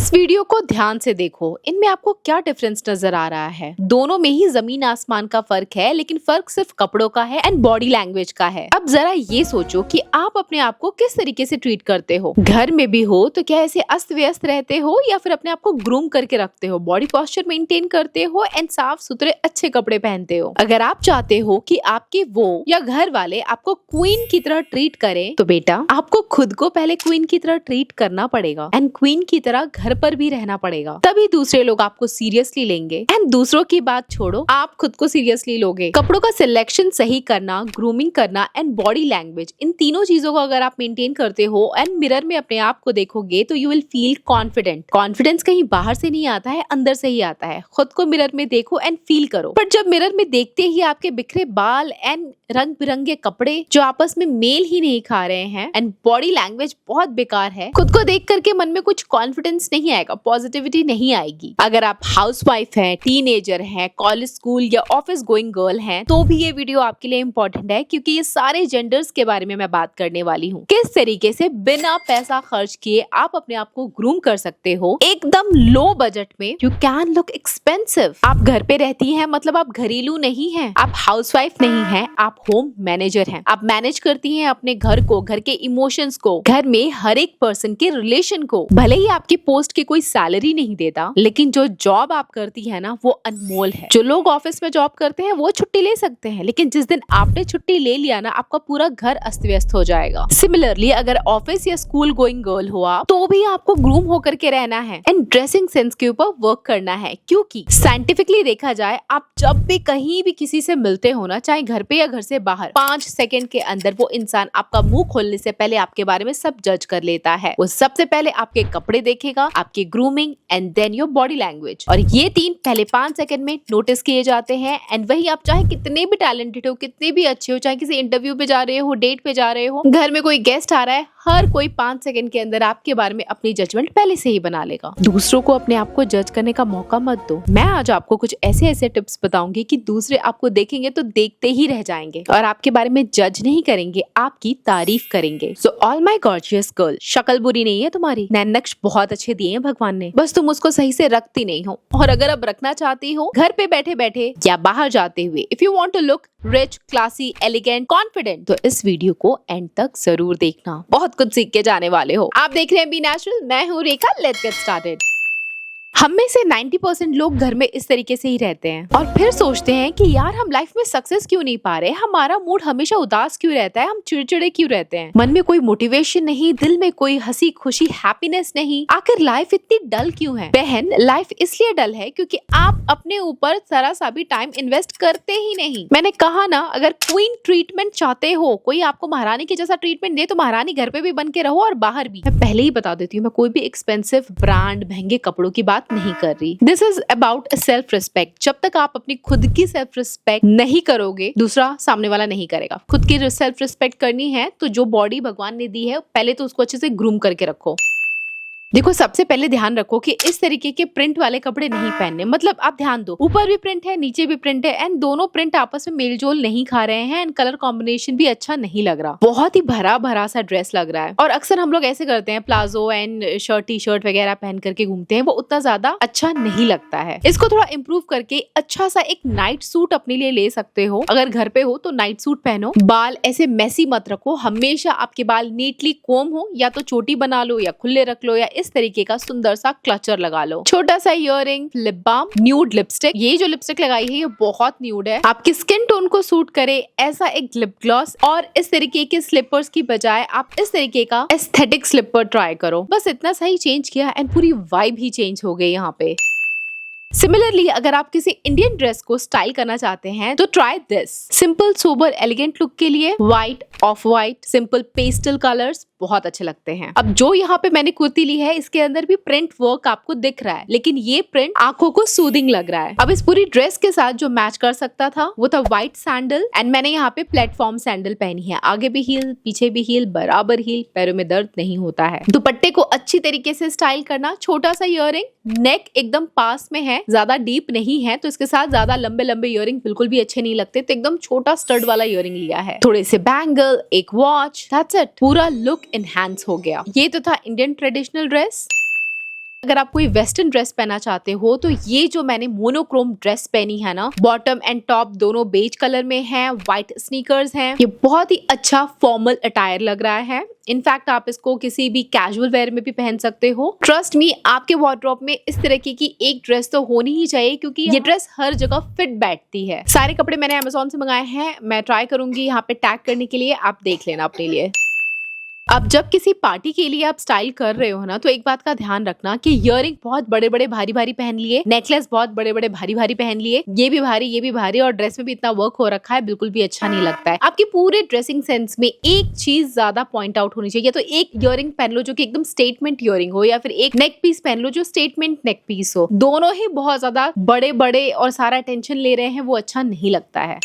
इस वीडियो को ध्यान से देखो, इनमें आपको क्या डिफरेंस नजर आ रहा है। दोनों में ही जमीन आसमान का फर्क है, लेकिन फर्क सिर्फ कपड़ों का है एंड बॉडी लैंग्वेज का है। अब जरा ये सोचो कि आप अपने आप को किस तरीके से ट्रीट करते हो। घर में भी हो तो क्या ऐसे अस्त व्यस्त रहते हो या फिर अपने आप को ग्रूम करके रखते हो, बॉडी पोस्चर मेंटेन करते हो एंड साफ सुथरे अच्छे कपड़े पहनते हो। अगर आप चाहते हो कि आपके वो या घर वाले आपको क्वीन की तरह ट्रीट करें, तो बेटा आपको खुद को पहले क्वीन की तरह ट्रीट करना पड़ेगा एंड क्वीन की तरह घर पर भी रहना पड़ेगा। तभी दूसरे लोग आपको सीरियसली लेंगे एंड दूसरों की बात छोड़ो, आप खुद को सीरियसली लोगे। कपड़ों का सिलेक्शन सही करना, ग्रूमिंग करना एंड बॉडी लैंग्वेज, इन तीनों चीजों को अगर आप मेंटेन करते हो एंड मिरर में अपने आप को देखोगे तो you will feel confident. Confidence कहीं बाहर से नहीं आता है, अंदर से ही आता है। खुद को मिरर में देखो एंड फील करो। पर जब मिरर में देखते ही आपके बिखरे बाल एंड रंग बिरंगे कपड़े जो आपस में मेल ही नहीं खा रहे हैं एंड बॉडी लैंग्वेज बहुत बेकार है, खुद को देख करके मन में कुछ कॉन्फिडेंस नहीं आएगा, पॉजिटिविटी नहीं आएगी। अगर आप हाउसवाइफ हैं, टीनेजर हैं, कॉलेज स्कूल या ऑफिस गोइंग गर्ल हैं, तो भी ये वीडियो आपके लिए इम्पोर्टेंट है, क्योंकि ये सारे जेंडर्स के बारे में मैं बात करने वाली हूँ। किस तरीके से बिना पैसा खर्च किए आप अपने आप को ग्रूम कर सकते हो एकदम लो बजट में। You can look expensive. आप घर पे रहती हैं, मतलब आप घरेलू नहीं हैं, आप हाउसवाइफ नहीं हैं, आप होम मैनेजर हैं। आप मैनेज करती हैं अपने घर को, घर के इमोशंस को, घर में हर एक पर्सन के रिलेशन को। भले ही आपकी पोस्ट की कोई सैलरी नहीं देता, लेकिन जो जॉब आप करती है ना, वो अनमोल है। जो लोग ऑफिस में जॉब करते हैं वो छुट्टी ले सकते हैं, लेकिन जिस दिन आपने छुट्टी ले लिया ना, आपका पूरा घर अस्त व्यस्त हो जाएगा। सिमिलरली अगर ऑफिस या स्कूल गोइंग गर्ल हो आप, तो भी आपको ग्रूम होकर के रहना है एंड ड्रेसिंग सेंस के ऊपर वर्क करना है, क्योंकि साइंटिफिकली देखा जाए, आप जब भी कहीं भी किसी से मिलते हो ना, चाहे घर पे या घर से बाहर, 5 सेकंड के अंदर वो इंसान आपका मुंह खोलने से पहले आपके बारे में सब जज कर लेता है। वो सबसे पहले आपके कपड़े देखेगा, आपकी grooming and then your body language, और ये 3 पहले 5 सेकंड में नोटिस किए जाते हैं। एंड वही आप चाहे कितने भी टैलेंटेड हो, कितने भी अच्छे हो, चाहे किसी इंटरव्यू पे जा रहे हो, डेट पे जा रहे हो, घर में कोई गेस्ट आ रहा है, हर कोई 5 सेकंड के अंदर आपके बारे में अपनी जजमेंट पहले से ही बना लेगा। दूसरों को अपने आप को जज करने का मौका मत दो। मैं आज आपको कुछ ऐसे टिप्स बताऊंगी कि दूसरे आपको देखेंगे तो देखते ही रह जाएंगे और आपके बारे में जज नहीं करेंगे, आपकी तारीफ करेंगे। So all my gorgeous girl, शक्ल बुरी नहीं है तुम्हारी, नैन नक्श बहुत अच्छे दिए हैं भगवान ने, बस तुम उसको सही से रखती नहीं हो। और अगर अब रखना चाहती हो घर पे बैठे बैठे या बाहर जाते हुए, if you want to look rich, classy, elegant, confident, तो इस वीडियो को एंड तक जरूर देखना। बहुत कुछ सीख के जाने वाले हो। आप देख रहे हैं बी नेचुरल, मैं हूँ रेखा। Let's get started. हम में से 90% लोग घर में इस तरीके से ही रहते हैं और फिर सोचते हैं कि यार हम लाइफ में सक्सेस क्यों नहीं पा रहे, हमारा मूड हमेशा उदास क्यों रहता है, हम चिड़चिड़े क्यों रहते हैं, मन में कोई मोटिवेशन नहीं, दिल में कोई हंसी खुशी हैप्पीनेस नहीं, आखिर लाइफ इतनी डल क्यों है। बहन, लाइफ इसलिए डल है क्योंकि आप अपने ऊपर जरा सा भी टाइम इन्वेस्ट करते ही नहीं। मैंने कहा ना, अगर क्वीन ट्रीटमेंट चाहते हो, कोई आपको महारानी के जैसा ट्रीटमेंट दे, तो महारानी घर पे भी बन के रहो और बाहर भी। मैं पहले ही बता देती हूँ, मैं कोई भी एक्सपेंसिव ब्रांड, महंगे कपड़ों की बात नहीं कर रही। This is about self respect. जब तक आप अपनी खुद की सेल्फ रिस्पेक्ट नहीं करोगे, दूसरा सामने वाला नहीं करेगा। खुद की सेल्फ रिस्पेक्ट करनी है तो जो बॉडी भगवान ने दी है, पहले तो उसको अच्छे से ग्रूम करके रखो। देखो, सबसे पहले ध्यान रखो कि इस तरीके के प्रिंट वाले कपड़े नहीं पहनने। मतलब आप ध्यान दो, ऊपर भी प्रिंट है, नीचे भी प्रिंट है एंड दोनों प्रिंट आपस में मेलजोल नहीं खा रहे हैं एंड कलर कॉम्बिनेशन भी अच्छा नहीं लग रहा। बहुत ही भरा भरा सा ड्रेस लग रहा है। और अक्सर हम लोग ऐसे करते हैं, palazzo and shirt, T shirt वगैरह पहन करके घूमते हैं, वो उतना ज्यादा अच्छा नहीं लगता है। इसको थोड़ा इम्प्रूव करके अच्छा सा एक नाइट सूट अपने लिए ले सकते हो। अगर घर पे हो तो नाइट सूट पहनो। बाल ऐसे मैसी मत रखो, हमेशा आपके बाल नीटली कोम हो, या तो चोटी बना लो या खुले रख लो, या इस तरीके का सुंदर सा क्लचर लगा लो। छोटा सा earring, lip balm, nude lipstick. ये जो लिपस्टिक लगाई है ये बहुत न्यूड है, आपकी स्किन टोन को सूट करे ऐसा एक लिप ग्लॉस। और इस तरीके के स्लीपर्स की बजाय आप इस तरीके का एस्थेटिक स्लीपर ट्राई करो। बस इतना सा ही चेंज किया एंड पूरी वाइब ही चेंज हो गई यहाँ पे। सिमिलरली अगर आप किसी इंडियन ड्रेस को स्टाइल करना चाहते हैं तो try this. Simple sober elegant look के लिए white, of white, simple pastel colours बहुत अच्छे लगते हैं। अब जो यहाँ पे मैंने कुर्ती ली है, इसके अंदर भी प्रिंट वर्क आपको दिख रहा है, लेकिन ये प्रिंट आंखों को सूदिंग लग रहा है। अब इस पूरी ड्रेस के साथ जो मैच कर सकता था वो था व्हाइट सैंडल एंड मैंने यहाँ पे प्लेटफॉर्म सैंडल पहनी है। आगे भी हील, पीछे भी हील, बराबर हील, पैरों में दर्द नहीं होता है। दुपट्टे को अच्छी तरीके से स्टाइल करना। छोटा सा इयररिंग, नेक एकदम पास में है, ज्यादा डीप नहीं है, तो इसके साथ ज्यादा लंबे लंबे इयररिंग बिल्कुल भी अच्छे नहीं लगते, तो एकदम छोटा स्टड वाला इयररिंग लिया है। थोड़े से बैंगल, एक वॉच, दैट्स इट। पूरा लुक एनहांस हो गया। ये तो था इंडियन ट्रेडिशनल ड्रेस। अगर आप कोई वेस्टर्न ड्रेस पहनना चाहते हो तो ये जो मैंने मोनोक्रोम ड्रेस पहनी है ना, बॉटम एंड टॉप दोनों बेज कलर में है, व्हाइट स्नीकर्स हैं, ये बहुत ही अच्छा फॉर्मल अटायर लग रहा है। इनफैक्ट आप इसको किसी भी कैजुअल वेयर में भी पहन सकते हो। ट्रस्ट मी, आपके वार्डरोब में इस तरीके की एक ड्रेस तो होनी ही चाहिए, क्योंकि ये ड्रेस हर जगह फिट बैठती है। सारे कपड़े मैंने अमेज़न से मंगाए हैं, मैं ट्राई करूंगी यहाँ पे टैग करने के लिए, आप देख लेना अपने लिए। अब जब किसी पार्टी के लिए आप स्टाइल कर रहे हो ना, तो एक बात का ध्यान रखना कि इयररिंग बहुत बड़े बड़े भारी भारी पहन लिए, नेकलेस बहुत बड़े बड़े भारी भारी पहन लिए, ये भी भारी ये भी भारी, और ड्रेस में भी इतना वर्क हो रखा है, बिल्कुल भी अच्छा नहीं लगता है। आपके पूरे ड्रेसिंग सेंस में एक चीज ज्यादा पॉइंट आउट होनी चाहिए। तो एक इयररिंग पहन लो जो कि एकदम स्टेटमेंट इयररिंग हो, या फिर एक नेक पीस पहन लो जो स्टेटमेंट नेक पीस हो। दोनों ही बहुत ज्यादा बड़े बड़े और सारा अटेंशन ले रहे हैं, वो अच्छा नहीं लगता है।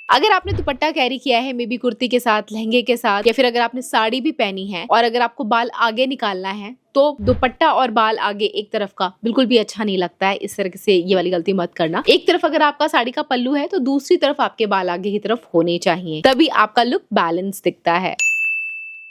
अगर आपने दुपट्टा कैरी किया है, मे बी कुर्ती के साथ, लहंगे के साथ, या फिर अगर आपने साड़ी भी पहनी है और अगर आपको बाल आगे निकालना है, तो दुपट्टा और बाल आगे एक तरफ का बिल्कुल भी अच्छा नहीं लगता है। इस तरह से ये वाली गलती मत करना। एक तरफ अगर आपका साड़ी का पल्लू है तो दूसरी तरफ आपके बाल आगे की तरफ होने चाहिए, तभी आपका लुक बैलेंस दिखता है।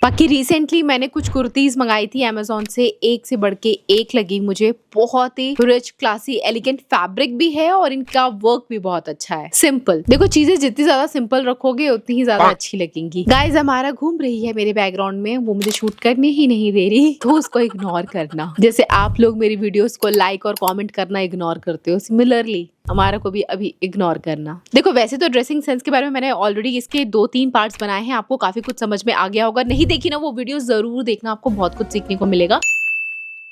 बाकी रिसेंटली मैंने कुछ कुर्तीज मंगाई थी अमेज़न से, एक से बढ़ के एक लगी मुझे। बहुत ही रिच, क्लासी, एलिगेंट फैब्रिक भी है और इनका वर्क भी बहुत अच्छा है। सिंपल, देखो चीजें जितनी ज्यादा सिंपल रखोगे उतनी ही ज्यादा अच्छी लगेंगी। गाइस, हमारा घूम रही है मेरे बैकग्राउंड में, वो मुझे शूट करने ही नहीं दे रही, तो उसको इग्नोर करना। जैसे आप लोग मेरी वीडियोस को लाइक और कॉमेंट करना इग्नोर करते हो, सिमिलरली हमारा को भी अभी इग्नोर करना। देखो, वैसे तो ड्रेसिंग सेंस के बारे में मैंने ऑलरेडी इसके 2-3 पार्ट्स बनाए हैं, आपको काफी कुछ समझ में आ गया होगा। नहीं देखी ना वो वीडियो, जरूर देखना, आपको बहुत कुछ सीखने को मिलेगा।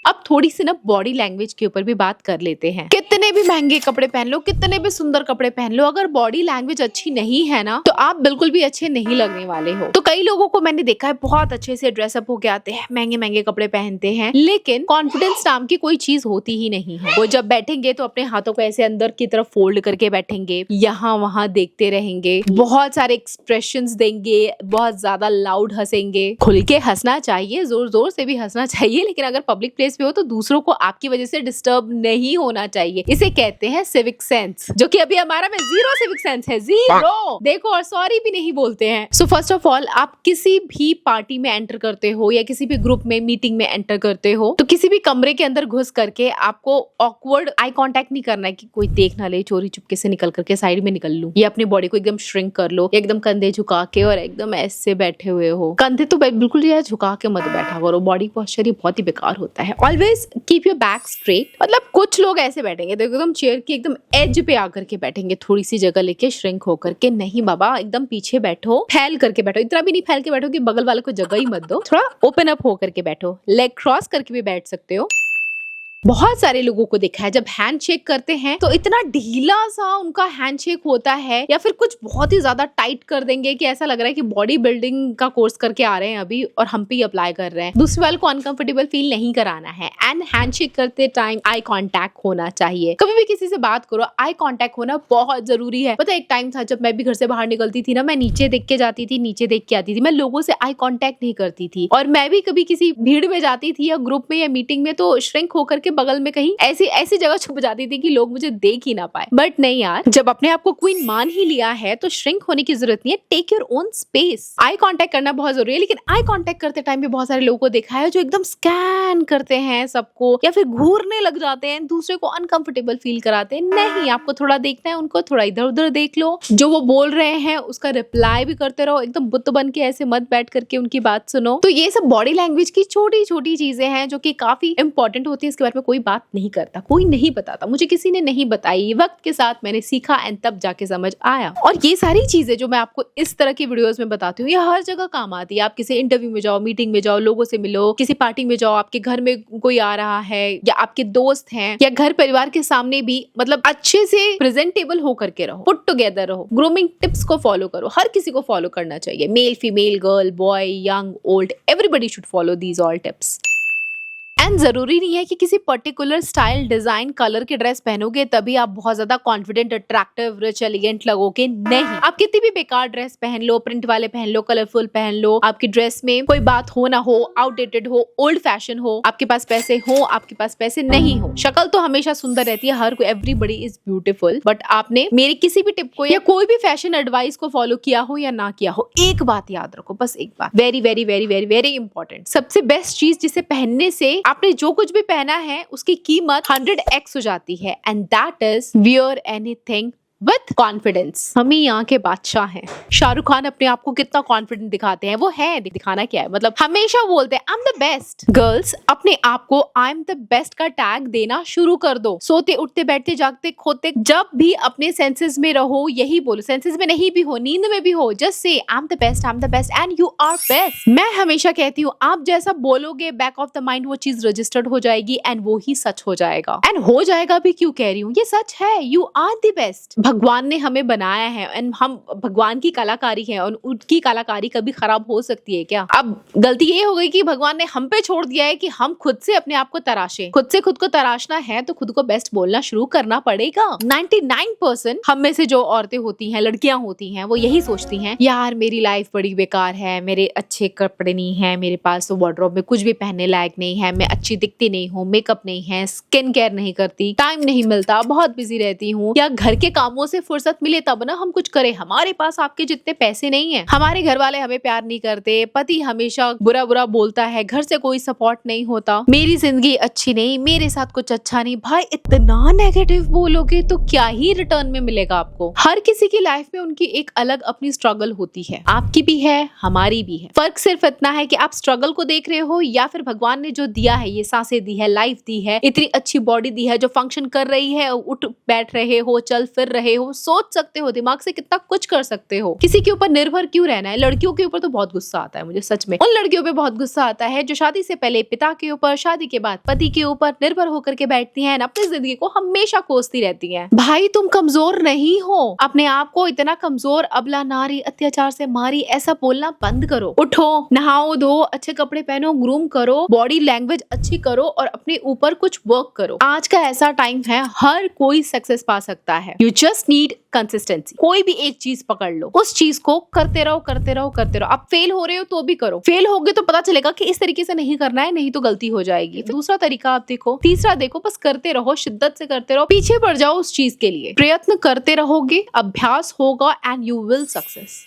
अब थोड़ी सी ना बॉडी लैंग्वेज के ऊपर भी बात कर लेते हैं। कितने भी महंगे कपड़े पहन लो, कितने भी सुंदर कपड़े पहन लो, अगर बॉडी लैंग्वेज अच्छी नहीं है ना, तो आप बिल्कुल भी अच्छे नहीं लगने वाले हो। तो कई लोगों को मैंने देखा है बहुत अच्छे से ड्रेसअप होके आते हैं, महंगे महंगे कपड़े पहनते हैं, लेकिन कॉन्फिडेंस नाम की कोई चीज होती ही नहीं है। वो जब बैठेंगे तो अपने हाथों को ऐसे अंदर की तरफ फोल्ड करके बैठेंगे, यहाँ वहां देखते रहेंगे, बहुत सारे एक्सप्रेशंस देंगे, बहुत ज्यादा लाउड हंसेंगे। खुल के हंसना चाहिए, जोर जोर से भी हंसना चाहिए, लेकिन अगर पब्लिक प्लेस पे हो तो दूसरों को आपकी वजह से डिस्टर्ब नहीं होना चाहिए। इसे कहते हैं सिविक सेंस, जो कि अभी हमारा में जीरो सिविक सेंस है, जीरो। देखो, और सॉरी भी नहीं बोलते हैं। सो फर्स्ट ऑफ ऑल, आप किसी भी पार्टी में एंटर करते हो या किसी भी ग्रुप में, मीटिंग में एंटर करते हो, तो किसी भी कमरे के अंदर घुस करके आपको ऑकवर्ड आई कांटेक्ट नहीं करना है कि कोई देख ना ले, चोरी चुपके से निकल करके साइड में निकल लूं, या अपनी बॉडी को एकदम श्रिंक कर लो, एकदम कंधे झुका के और एकदम ऐसे बैठे हुए हो। कंधे तो बिल्कुल यार झुका के मत बैठा करो, बॉडी पोस्चर ही बहुत ही बेकार होता है। Always keep your back straight. मतलब कुछ लोग ऐसे बैठेंगे, देखो एकदम चेयर की एकदम एज पे आकर के बैठेंगे, थोड़ी सी जगह लेके श्रिंक होकर के। नहीं बाबा, एकदम पीछे बैठो, फैल करके बैठो। इतना भी नहीं फैल के बैठो कि बगल वाले को जगह ही मत दो, थोड़ा ओपन अप होकर के बैठो। लेग क्रॉस करके भी बैठ सकते हो। बहुत सारे लोगों को देखा है जब हैंडशेक करते हैं तो इतना ढीला सा उनका हैंडशेक होता है, या फिर कुछ बहुत ही ज्यादा टाइट कर देंगे कि ऐसा लग रहा है कि बॉडी बिल्डिंग का कोर्स करके आ रहे हैं अभी और हम पे अप्लाई कर रहे हैं। दूसरे वाले को अनकंफर्टेबल फील नहीं कराना है। एंड हैंडशेक करते टाइम आई कांटेक्ट होना चाहिए। कभी भी किसी से बात करो, आई कांटेक्ट होना बहुत जरूरी है। पता है, एक टाइम था जब मैं भी घर से बाहर निकलती थी ना, मैं नीचे देख के जाती थी, नीचे देख के आती थी, मैं लोगों से आई कांटेक्ट नहीं करती थी। और मैं भी कभी किसी भीड़ में जाती थी या ग्रुप में या मीटिंग में, तो श्रिंक होकर बगल में कहीं ऐसी जगह छुप जाती थी कि लोग मुझे देख ही ना पाए। बट नहीं यार, जब अपने आप को क्वीन मान ही लिया है तो श्रिंक होने की जरूरत नहीं है। Take your own space. Eye contact करना बहुत जरूरी है, लेकिन आई कांटेक्ट करते टाइम भी बहुत सारे लोगों को देखा है जो एकदम स्कैन करते हैं सबको, या फिर घूरने लग जाते हैं, दूसरे को अनकंफर्टेबल फील कराते हैं। नहीं, आपको थोड़ा देखना है उनको, थोड़ा इधर उधर देख लो, जो वो बोल रहे हैं उसका रिप्लाई भी करते रहो। एकदम बुत बन के ऐसे मत बैठ करके उनकी बात सुनो। तो ये सब बॉडी लैंग्वेज की छोटी छोटी चीजें हैं जो कि काफी इंपॉर्टेंट होती है। इसके बारे में कोई बात नहीं करता, कोई नहीं बताता, मुझे किसी ने नहीं बताई। वक्त के साथ मैंने सीखा एंड तब जाके समझ आया। और ये सारी चीजें जो मैं आपको इस तरह की वीडियोस में बताती हूँ, ये हर जगह काम आती है। आप किसी इंटरव्यू में जाओ, मीटिंग में जाओ, लोगों से मिलो, किसी पार्टी में जाओ, आपके घर में कोई आ रहा है या आपके दोस्त हैं, या घर परिवार के सामने भी, मतलब अच्छे से प्रेजेंटेबल होकर के रहो, पुट टुगेदर रहो। ग्रूमिंग टिप्स को फॉलो करो, हर किसी को फॉलो करना चाहिए। Male, female, girl, boy, young, old, everybody should follow these all tips. And जरूरी नहीं है कि किसी पर्टिकुलर स्टाइल, डिजाइन, कलर के ड्रेस पहनोगे तभी आप बहुत ज्यादा कॉन्फिडेंट, अट्रैक्टिव, रिच, एलिगेंट लगोगे। नहीं, आप कितनी भी बेकार ड्रेस पहन लो, प्रिंट वाले पहन लो, कलरफुल पहन लो, आपकी ड्रेस में कोई बात हो ना हो, आउटडेटेड हो, ओल्ड फैशन हो, आपके पास पैसे हो, आपके पास पैसे नहीं हो, शक्ल तो हमेशा सुंदर रहती है, हर कोई, एवरीबडी इज ब्यूटीफुल। बट आपने मेरी किसी भी टिप को या कोई भी फैशन एडवाइस को फॉलो किया हो या ना किया हो, एक बात याद रखो, बस एक बात, very very very very very important. सबसे बेस्ट चीज जिसे पहनने से आपने जो कुछ भी पहना है उसकी कीमत 100x हो जाती है। And that is wear anything with confidence. हम ही यहाँ के बादशाह हैं। शाहरुख खान अपने आप को कितना कॉन्फिडेंट दिखाते हैं, वो है दिखाना क्या है, मतलब हमेशा बोलते हैं आई एम द बेस्ट। गर्ल्स अपने आप को आई एम द बेस्ट का टैग देना शुरू कर दो। सोते उठते बैठते जागते खोते जब भी अपने सेंसेस में रहो यही बोलो, सेंसेस में नहीं भी हो नींद में भी हो, जस्ट से I am the best, I am the best and you are best. मैं हमेशा कहती हूँ आप जैसा बोलोगे बैक ऑफ द माइंड वो चीज रजिस्टर्ड हो जाएगी एंड वो ही सच हो जाएगा। एंड हो जाएगा भी, क्यों कह रही हूँ, ये सच है। You are the best. भगवान ने हमें बनाया है एंड हम भगवान की कलाकारी है और उनकी कलाकारी कभी खराब हो सकती है क्या? अब गलती ये हो गई कि भगवान ने हम पे छोड़ दिया है कि हम खुद से अपने आप को तराशे। खुद से खुद को तराशना है तो खुद को बेस्ट बोलना शुरू करना पड़ेगा। 99% हम में से जो औरतें होती हैं, लड़कियां होती हैं, वो यही सोचती हैं यार मेरी लाइफ बड़ी बेकार है, मेरे अच्छे कपड़े नहीं है, मेरे पास तो वार्डरोब में कुछ भी पहनने लायक नहीं है, मैं अच्छी दिखती नहीं हूँ, मेकअप नहीं है, स्किन केयर नहीं करती, टाइम नहीं मिलता, बहुत बिजी रहती हूँ, या घर के कामों से फुर्सत मिले तब ना हम कुछ करें, हमारे पास आपके जितने पैसे नहीं है, हमारे घर वाले हमें प्यार नहीं करते, पति हमेशा बुरा बुरा बोलता है, घर से कोई सपोर्ट नहीं होता, मेरी जिंदगी अच्छी नहीं, मेरे साथ कुछ अच्छा नहीं। भाई इतना नेगेटिव बोलोगे तो क्या ही रिटर्न में मिलेगा आपको? हर किसी की लाइफ में उनकी एक अलग अपनी स्ट्रगल होती है, आपकी भी है हमारी भी है। फर्क सिर्फ इतना है कि आप स्ट्रगल को देख रहे हो या फिर भगवान ने जो दिया है, ये सांसें दी है, लाइफ दी है, इतनी अच्छी बॉडी दी है जो फंक्शन कर रही है, उठ बैठ रहे हो, चल फिर रहे हो, सोच सकते हो, दिमाग से कितना कुछ कर सकते हो। किसी के ऊपर निर्भर क्यों रहना है? लड़कियों के ऊपर तो बहुत गुस्सा आता है मुझे, सच में उन लड़कियों पे बहुत गुस्सा आता है जो शादी से पहले पिता के ऊपर, शादी के बाद पति के ऊपर निर्भर होकर के बैठती हैं, अपनी जिंदगी को हमेशा कोसती रहती हैं। भाई तुम कमजोर नहीं हो, अपने आप को इतना कमजोर, अबला नारी, अत्याचार से मारी ऐसा बोलना बंद करो। उठो, नहाओ धो, अच्छे कपड़े पहनो, ग्रूम करो, बॉडी लैंग्वेज अच्छी करो और अपने ऊपर कुछ वर्क करो। आज का ऐसा टाइम है, हर कोई सक्सेस पा सकता है। You just need consistency. कोई भी एक चीज पकड़ लो, उस चीज को करते रहो करते रहो करते रहो। आप फेल हो रहे हो तो भी करो, फेल होगे तो पता चलेगा कि इस तरीके से नहीं करना है, नहीं तो गलती हो जाएगी। दूसरा तरीका आप देखो, तीसरा देखो, बस करते रहो, शिद्दत से करते रहो, पीछे पड़ जाओ उस चीज के लिए, प्रयत्न करते रहोगे, अभ्यास होगा and you will success.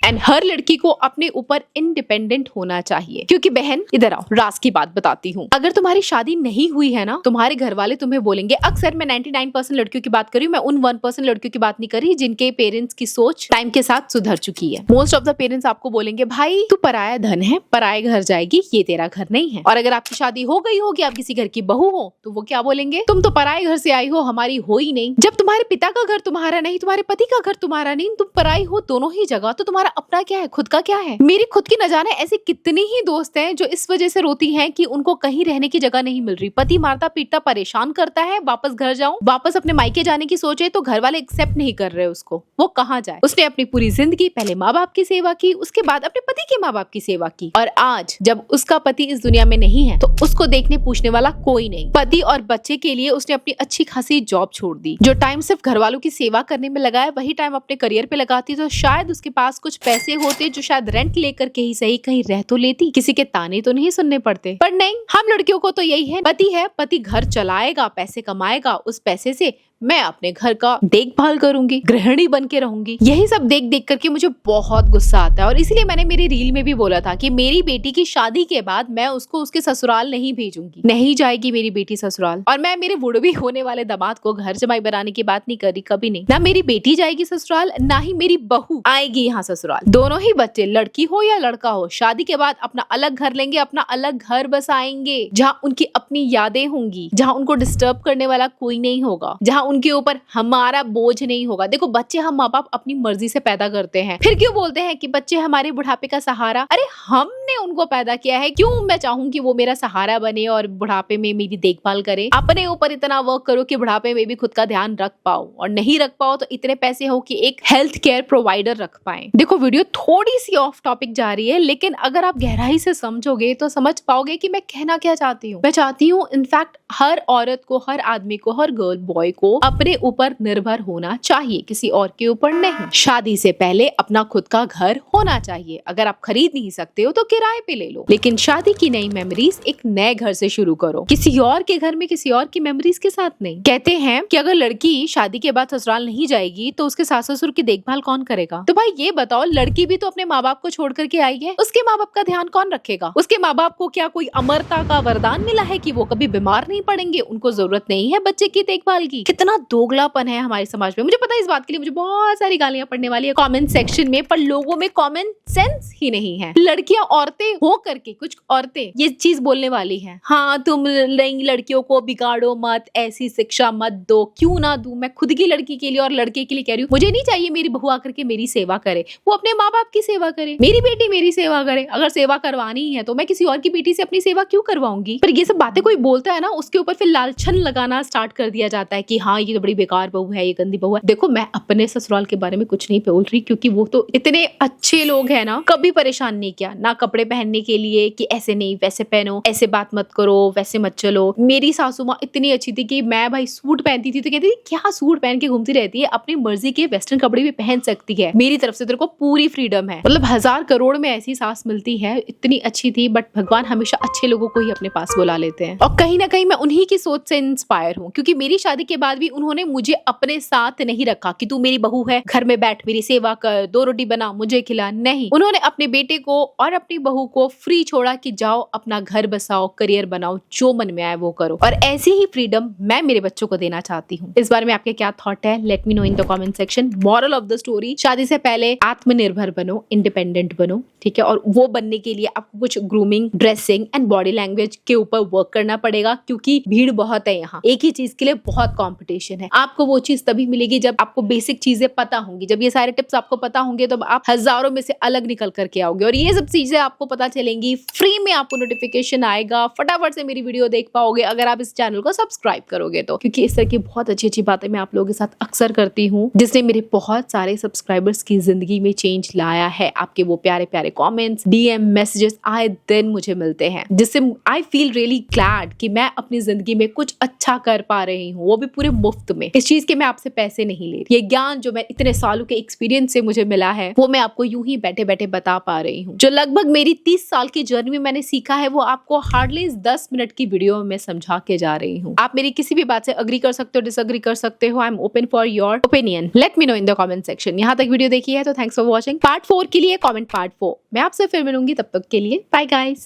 And हर लड़की को अपने ऊपर इंडिपेंडेंट होना चाहिए, क्योंकि बहन इधर आओ, राज की बात बताती हूँ। अगर तुम्हारी शादी नहीं हुई है ना, तुम्हारे घर वाले तुम्हें बोलेंगे, अक्सर मैं 99% लड़कियों की बात कर रही हूँ, मैं उन 1% लड़कियों की बात नहीं कर रही जिनके पेरेंट्स की सोच टाइम के साथ सुधर चुकी है। मोस्ट ऑफ द पेरेंट्स आपको बोलेंगे भाई तू पराया धन है, पराए घर जाएगी, ये तेरा घर नहीं है। और अगर आपकी शादी हो गई होगी, आप किसी घर की बहू हो, तो वो क्या बोलेंगे, तुम तो पराए घर से आई हो, हमारी हो ही नहीं। जब तुम्हारे पिता का घर तुम्हारा नहीं, तुम्हारे पति का घर तुम्हारा नहीं, तुम पराई हो दोनों ही जगह, तो तुम्हारा अपना क्या है, खुद का क्या है? मेरी खुद की न जाने ऐसी कितनी ही दोस्त हैं जो इस वजह से रोती हैं कि उनको कहीं रहने की जगह नहीं मिल रही, पति मारता पीटता परेशान करता है, वापस घर जाऊं, वापस अपने मायके जाने की सोचे तो घर वाले एक्सेप्ट नहीं कर रहे उसको, वो कहाँ जाए? उसने अपनी पूरी जिंदगी पहले माँ बाप की सेवा की, उसके बाद अपने पति के माँ बाप की सेवा की, और आज जब उसका पति इस दुनिया में नहीं है तो उसको देखने पूछने वाला कोई नहीं। पति और बच्चे के लिए उसने अपनी अच्छी खासी जॉब छोड़ दी। जो टाइम सिर्फ घर वालों की सेवा करने में लगा है, वही टाइम अपने करियर पे लगाती तो शायद उसके पास कुछ पैसे होते जो शायद रेंट लेकर के ही सही कहीं रह तो लेती, किसी के ताने तो नहीं सुनने पड़ते। पर नहीं, हम लड़कियों को तो यही है, पति है, पति घर चलाएगा, पैसे कमाएगा, उस पैसे से मैं अपने घर का देखभाल करूंगी, गृहिणी बन के रहूंगी। यही सब देख देख करके मुझे बहुत गुस्सा आता है, और इसीलिए मैंने मेरी रील में भी बोला था कि मेरी बेटी की शादी के बाद मैं उसको उसके ससुराल नहीं भेजूंगी, नहीं जाएगी मेरी बेटी ससुराल। और मैं मेरे बुढ़वी होने वाले दामाद को घर जमाई बनाने की बात नहीं कर रही, कभी नहीं। ना मेरी बेटी जाएगी ससुराल, ना ही मेरी बहू आएगी यहाँ ससुराल। दोनों ही बच्चे, लड़की हो या लड़का हो, शादी के बाद अपना अलग घर लेंगे, अपना अलग घर बसाएंगे, जहाँ उनकी अपनी यादें होंगी, जहाँ उनको डिस्टर्ब करने वाला कोई नहीं होगा, जहाँ उनके ऊपर हमारा बोझ नहीं होगा। देखो बच्चे हम माँ बाप अपनी मर्जी से पैदा करते हैं, फिर क्यों बोलते हैं कि बच्चे हमारे बुढ़ापे का सहारा? अरे हमने उनको पैदा किया है, क्यों मैं चाहूँ कि वो मेरा सहारा बने और बुढ़ापे में मेरी देखभाल करे? अपने ऊपर इतना वर्क करो कि बुढ़ापे में भी खुद का ध्यान रख पाओ, और नहीं रख पाओ तो इतने पैसे हो कि एक हेल्थ केयर प्रोवाइडर रख पाए। देखो वीडियो थोड़ी सी ऑफ टॉपिक जा रही है, लेकिन अगर आप गहराई से समझोगे तो समझ पाओगे कि मैं कहना क्या चाहती हूँ। मैं चाहती हूँ इनफैक्ट हर औरत को, हर आदमी को, हर गर्ल बॉय को अपने ऊपर निर्भर होना चाहिए, किसी और के ऊपर नहीं। शादी से पहले अपना खुद का घर होना चाहिए। अगर आप खरीद नहीं सकते हो तो किराए पे ले लो, लेकिन शादी की नई मेमोरीज एक नए घर से शुरू करो, किसी और के घर में किसी और की मेमोरीज के साथ नहीं। कहते हैं कि अगर लड़की शादी के बाद ससुराल नहीं जाएगी तो उसके सास ससुर की देखभाल कौन करेगा? तो भाई ये बताओ, लड़की भी तो अपने माँ बाप को छोड़ करके आई है, उसके माँ बाप का ध्यान कौन रखेगा? उसके माँ बाप को क्या कोई अमरता का वरदान मिला है कि वो कभी बीमार नहीं पड़ेंगे? उनको जरूरत नहीं है बच्चे की देखभाल की। कितना दोगलापन है हमारे समाज में। मुझे पता है इस बात के लिए मुझे बहुत सारी गालियां पड़ने वाली है कमेंट सेक्शन में, पर लोगों में कॉमन सेंस ही नहीं है। लड़कियां औरतें हो करके कुछ औरतें ये चीज बोलने वाली हैं, हाँ तुम लड़कियों को बिगाड़ो मत, ऐसी शिक्षा मत दो। क्यों ना दूं? मैं खुद की लड़की के लिए और लड़के के लिए कह रही हूँ, मुझे नहीं चाहिए मेरी बहू आकर के मेरी सेवा करे, वो अपने माँ बाप की सेवा करे। मेरी बेटी मेरी सेवा करे। अगर सेवा करवानी है तो मैं किसी और की बेटी से अपनी सेवा क्यों करवाऊंगी? पर ये सब बातें कोई बोलता है ना, उसके ऊपर फिर लालछन लगाना स्टार्ट कर दिया जाता है कि हाँ ये तो बड़ी बेकार बहू है, ये गंदी बहू है। देखो मैं अपने ससुराल के बारे में कुछ नहीं बोल रही, क्योंकि वो तो इतने अच्छे लोग हैं ना, कभी परेशान नहीं किया ना कपड़े पहनने के लिए कि ऐसे नहीं वैसे पहनो, ऐसे बात मत करो, वैसे मत चलो। मेरी सासू माँ इतनी अच्छी थी कि मैं भाई सूट पहनती थी तो कहती थी क्या सूट पहन के घूमती रहती है, अपनी मर्जी के वेस्टर्न कपड़े भी पहन सकती है, मेरी तरफ से तेरे को पूरी फ्रीडम है। मतलब 1000 करोड़ में ऐसी सास मिलती है, इतनी अच्छी थी। बट भगवान हमेशा अच्छे लोगों को ही अपने पास बुला लेते हैं, और कहीं ना कहीं मैं उन्हीं की सोच से इंस्पायर हूँ, क्योंकि मेरी शादी के बाद भी उन्होंने मुझे अपने साथ नहीं रखा कि तू मेरी बहू है, घर में बैठ मेरी सेवा कर, 2 रोटी बना मुझे खिला। नहीं, उन्होंने अपने बेटे को और अपनी बहू को फ्री छोड़ा कि जाओ अपना घर बसाओ, करियर बनाओ, जो मन में आए वो करो। और ऐसी ही फ्रीडम मैं मेरे बच्चों को देना चाहती हूँ। इस बारे में आपके क्या थॉट है? Let me know in the comment section. Moral of the story, शादी से पहले आत्मनिर्भर बनो, इंडिपेंडेंट बनो, ठीक है। और वो बनने के लिए आपको कुछ grooming, dressing and body language के ऊपर वर्क करना पड़ेगा, क्योंकि भीड़ बहुत है यहाँ, एक ही चीज के लिए बहुत कंपटीशन है। आपको वो चीज तभी मिलेगी जब आपको बेसिक चीजें पता होंगी, जब ये सारे टिप्स आपको पता होंगे तो आप हजारों में से अलग निकल करके आओगे। और ये सब चीजें आपको पता चलेंगी, फ्री में आपको नोटिफिकेशन आएगा, फटाफट से मेरी वीडियो देख पाओगे अगर आप इस चैनल को सब्सक्राइब करोगे तो, क्योंकि इस तरह की बहुत अच्छी अच्छी बातें मैं आप लोगों के साथ अक्सर करती हूँ, जिसने मेरे बहुत सारे सब्सक्राइबर्स की जिंदगी में चेंज लाया है। आपके वो प्यारे प्यारे कमेंट्स, डीएम मैसेजेस आए दिन मुझे मिलते हैं, जिससे आई फील रियली ग्लैड कि मैं अपनी जिंदगी में कुछ अच्छा कर पा रही हूँ, वो भी पूरे मुफ्त में। इस चीज के मैं आपसे पैसे नहीं ले रही। ये ज्ञान जो मैं इतने सालों के एक्सपीरियंस से मुझे मिला है, वो मैं आपको यूं ही बैठे बैठे बता पा रही हूँ। जो लगभग मेरी 30 साल की जर्नी में मैंने सीखा है, वो आपको हार्डली 10 मिनट की वीडियो में समझा के जा रही हूँ। आप मेरी किसी भी बात से अग्री कर सकते हो, डिसअग्री कर सकते हो। I am open for your opinion. Let me know in the comment section. यहाँ तक वीडियो देखी है तो थैंक्स फॉर वॉचिंग। पार्ट 4 के लिए कमेंट पार्ट 4। मैं आपसे फिर मिलूंगी, तब तक के लिए बाय गाइस।